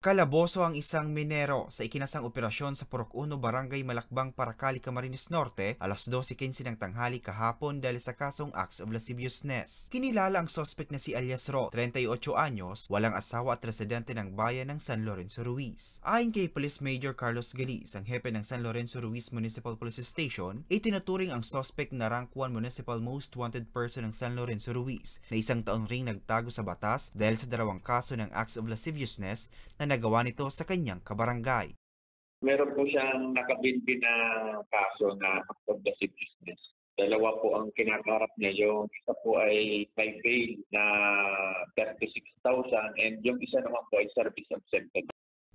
Kalaboso ang isang minero sa ikinasang operasyon sa Purok 1, Barangay Malakbang, Paracali, Camarines Norte, alas 12:15 ng tanghali kahapon dahil sa kasong acts of lasciviousness. Kinilala ang suspect na si Alias Ro, 38 anyos, walang asawa at residente ng bayan ng San Lorenzo Ruiz. Ayon kay Police Major Carlos Galiz, ang hepe ng San Lorenzo Ruiz Municipal Police Station, itinuturing ang suspect na rank 1 Municipal Most Wanted Person ng San Lorenzo Ruiz na isang taon ring nagtago sa batas dahil sa dalawang kaso ng acts of lasciviousness na nagawa nito sa kanyang kabarangay. Meron po siyang nakabinbi na kaso na act of lascivious business. Dalawa po ang kinakaharap niya. Yung isa po ay may bail na 36,000 and yung isa naman po ay service of sentence.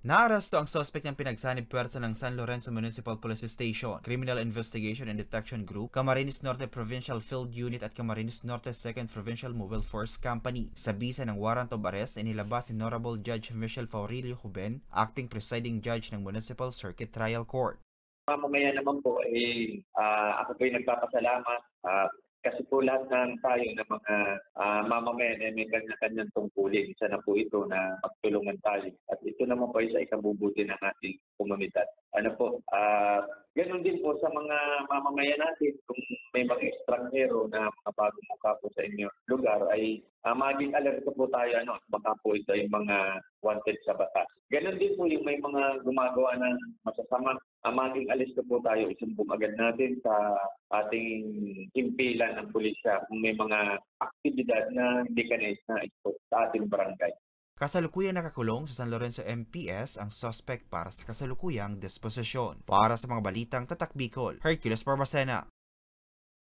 Naaresto ang suspect ng pinagsanib puwersa ng San Lorenzo Municipal Police Station, Criminal Investigation and Detection Group, Camarines Norte Provincial Field Unit at Camarines Norte 2nd Provincial Mobile Force Company. Sa bisa ng warrant of arrest, inilabas ni Honorable Judge Michelle Faurilio Juben, Acting Presiding Judge ng Municipal Circuit Trial Court. Mamamaya naman po ay ako po ay nagpapasalamat kasi po lahat ng tayo ng mga mamamayan ay may kanya-kanyang tungkulin. Isa na po ito na magtulungan tayo. At ito naman po ay sa ikabubuti ng ating komunidad. Ganun din po sa mga mamamayan natin, kung may mga estranghero na mga bagong mukha po sa inyong lugar, ay maging alerto po tayo, baka po ito yung mga wanted sa batas. Ganun din po yung may mga gumagawa ng masasama, maging alerto po tayo, isumbong agad natin sa ating himpilan ng pulisya kung may mga aktibidad na hindi kanais na ito sa ating barangay. Kasalukuyang nakakulong sa San Lorenzo MPS ang suspect para sa kasalukuyang disposisyon. Para sa mga balitang Tatak Bicol, Hercules Barbacena.